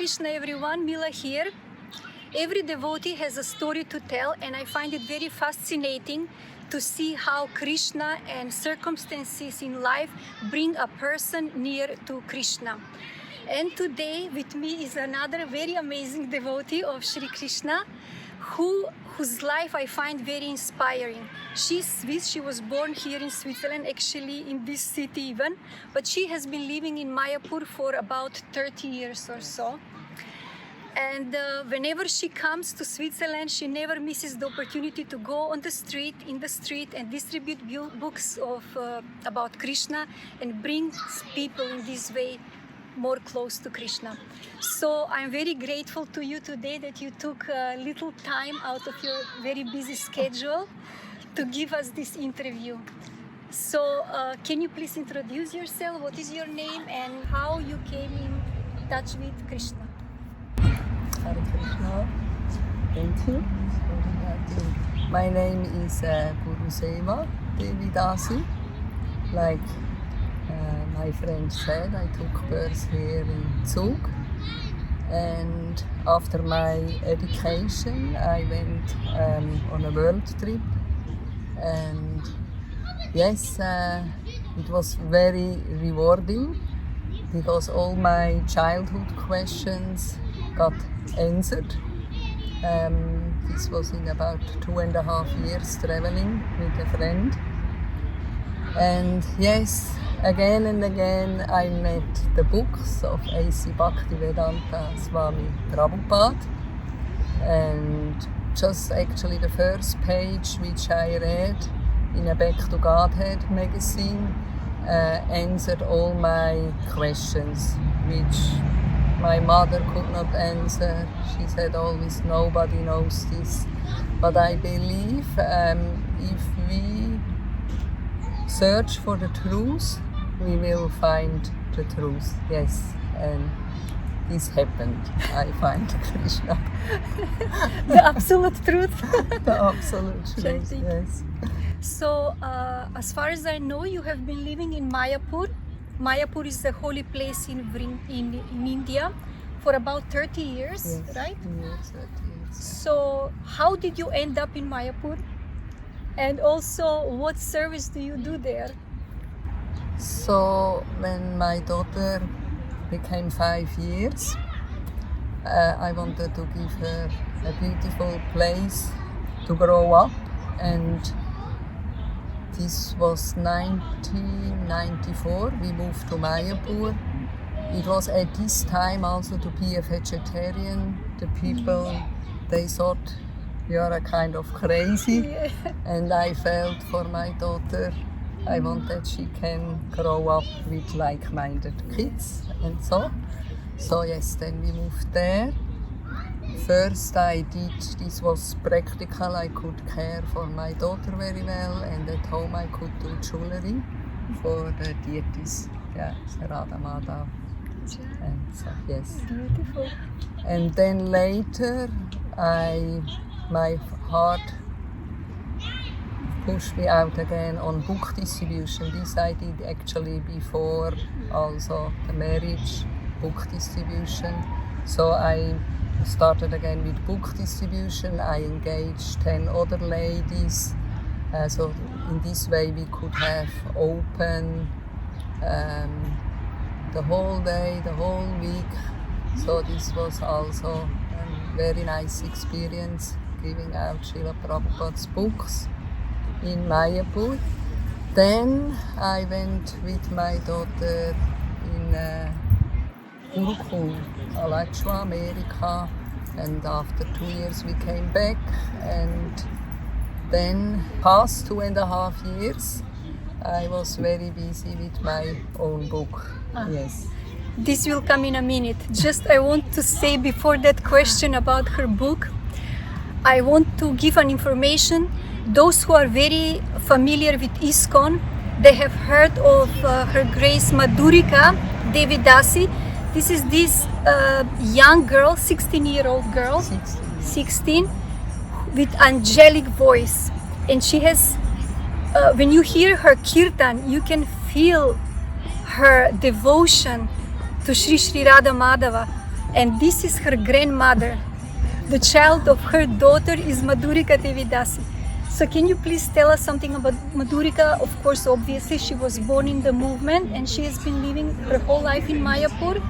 Krishna everyone, Mila here. Every devotee has a story to tell, and I find it very fascinating to see how Krishna and circumstances in life bring a person near to Krishna. And today with me is another very amazing devotee of Sri Krishna whose life I find very inspiring. She's Swiss, she was born here in Switzerland, actually in this city even, but she has been living in Mayapur for about 30 years or so. And whenever she comes to Switzerland, she never misses the opportunity to go on the street, and distribute books about Krishna and bring people in this way more close to Krishna. So I'm very grateful to you today that you took a little time out of your very busy schedule to give us this interview. So can you please introduce yourself? What is your name and how you came in touch with Krishna? Hare Krishna. Thank you. My name is Guruseva, Devi Dasi. Like my friend said, I took birth here in Zug, and after my education I went on a world trip, and yes, it was very rewarding because all my childhood questions got answered. This was in about 2.5 years traveling with a friend, and yes, again and again I met the books of HG Bhakti Vedanta Swami Prabhupada, and just actually the first page which I read in a Back to Godhead magazine answered all my questions which my mother could not answer. She said always, nobody knows this. But I believe if we search for the truth, we will find the truth. Yes, and this happened. I find Krishna. The absolute truth. The absolute truth, yes. So, as far as I know, you have been living in Mayapur. Mayapur is the holy place in India for about 30 years, yes, right? Yes, 30 years. So, how did you end up in Mayapur? And also, what service do you do there? So, when my daughter became 5 years, I wanted to give her a beautiful place to grow up, and this was 1994. We moved to Mayapur. It was at this time also to be a vegetarian. The people, they thought you're a kind of crazy. Yeah. And I felt for my daughter, I want that she can grow up with like-minded kids and so. So yes, then we moved there. First I did, this was practical, I could care for my daughter very well, and at home I could do jewelry for the deities, Radha Madhav, and so, yes. Beautiful. And then later, my heart pushed me out again on book distribution. This I did actually before also the marriage, book distribution. So I started again with book distribution. I engaged 10 other ladies. So in this way we could have open the whole day, the whole week. So this was also a very nice experience, giving out Srila Prabhupada's books in Mayapur. Then I went with my daughter in Gurukul, Alachua, America, and after 2 years we came back, and then past 2.5 years I was very busy with my own book. Yes. This will come in a minute. Just I want to say before that question about her book, I want to give an information. Those who are very familiar with ISKCON, they have heard of Her Grace Madhurika, Devi Dasi. This is this young girl, 16-year-old girl, 16, with angelic voice. And she has, when you hear her kirtan, you can feel her devotion to Sri Radha Madhava. and this is her grandmother. The child of her daughter is Madhurika Devi Dasi. So can you please tell us something about Madhurika? Of course, obviously, she was born in the movement and she has been living her whole life in Mayapur.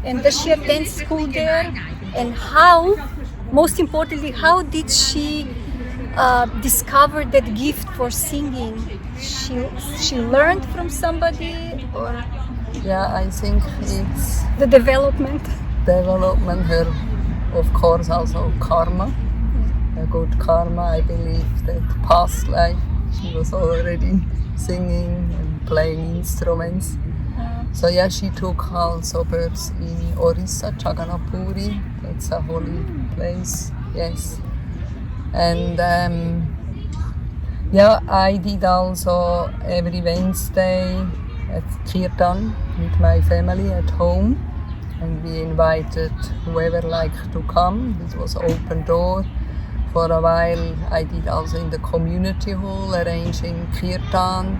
And does she attend school there? And how, most importantly, how did she discover that gift for singing? She learned from somebody, or Yeah, I think it's the development? her, of course, also karma. A good karma. I believe that past life she was already singing and playing instruments. So yeah, she took also birth in Orissa, Jagannathpuri. That's a holy place. Yes. And yeah, I did also every Wednesday at kirtan with my family at home, and we invited whoever liked to come. This was open door. For a while I did also in the community hall arranging kirtan.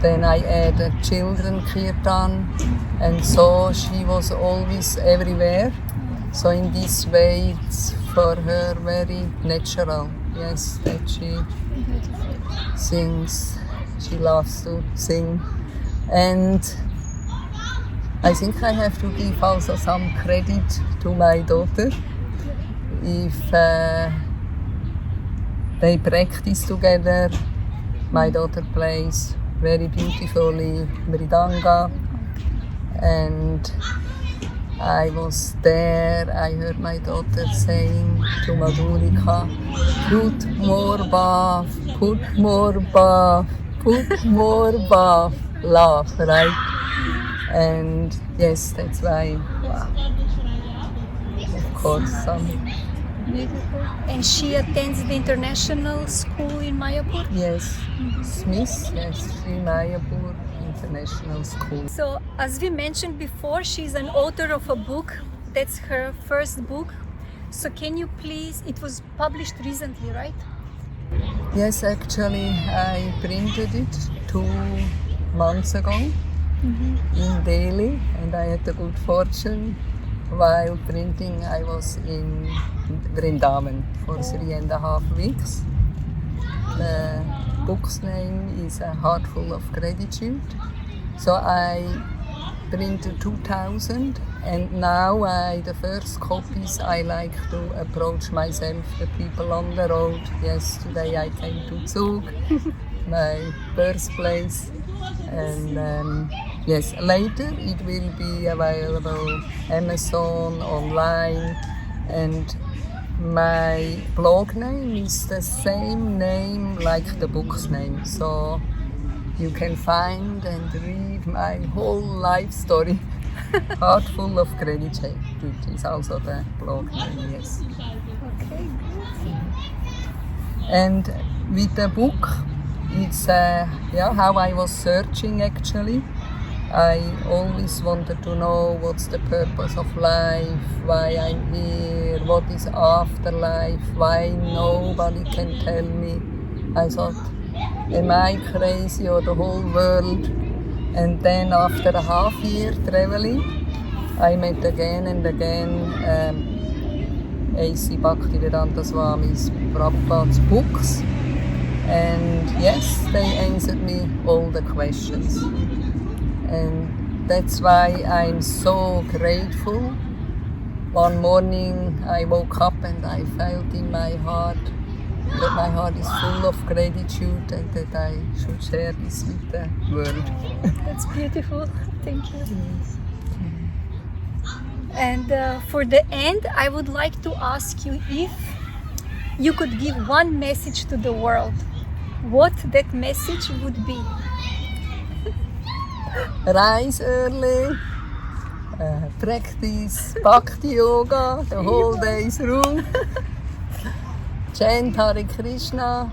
Then I added children kirtan, and so she was always everywhere. So in this way it's for her very natural, yes, that she sings. She loves to sing. And I think I have to give also some credit to my daughter. If they practice together, my daughter plays very beautifully mridanga, and I was there. I heard my daughter saying to Madhurika, "Put more bath, put more bath, put more bath." Laugh, right? And yes, that's why. Wow. Of course, some. Beautiful. And she attends the international school in Mayapur? Yes, Smith, yes, Sri Mayapur International School. So, as we mentioned before, she's an author of a book. That's her first book. So, can you please, it was published recently, right? Yes, actually, I printed it 2 months ago in Delhi, and I had the good fortune. While printing, I was in Vrindavan for 3.5 weeks. The book's name is A Heart Full of Gratitude. So I printed 2,000, and now the first copies I like to approach myself, the people on the road. Yes, today I came to Zug, my birthplace, and yes, later it will be available Amazon, online, and my blog name is the same name like the book's name, so you can find and read my whole life story. Heart Full of Gratitude is also the blog name, yes. Okay, And with the book, it's how I was searching actually. I always wanted to know what's the purpose of life, why I'm here, what is afterlife, why nobody can tell me. I thought, am I crazy or the whole world? And then after a half year traveling, I met again and again HG Bhakti Swami's Prabhupada's books. And yes, they answered me all the questions. And that's why I'm so grateful. One morning I woke up and I felt in my heart that my heart is full of gratitude and that I should share this with the world. that's beautiful. Thank you. And for the end, I would like to ask you if you could give one message to the world, what that message would be. Rise early, practice Bhakti yoga the whole day through, chant Hare Krishna,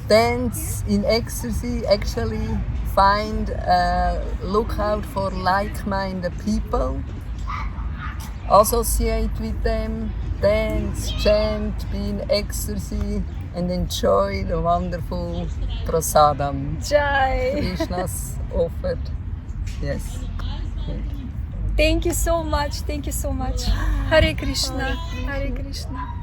dance in ecstasy, actually look out for like-minded people, associate with them, dance, chant, be in ecstasy, and enjoy the wonderful prasadam Jai! Krishna's offered. Yes. Thank you so much. Thank you so much. Hare Krishna. Hare Krishna.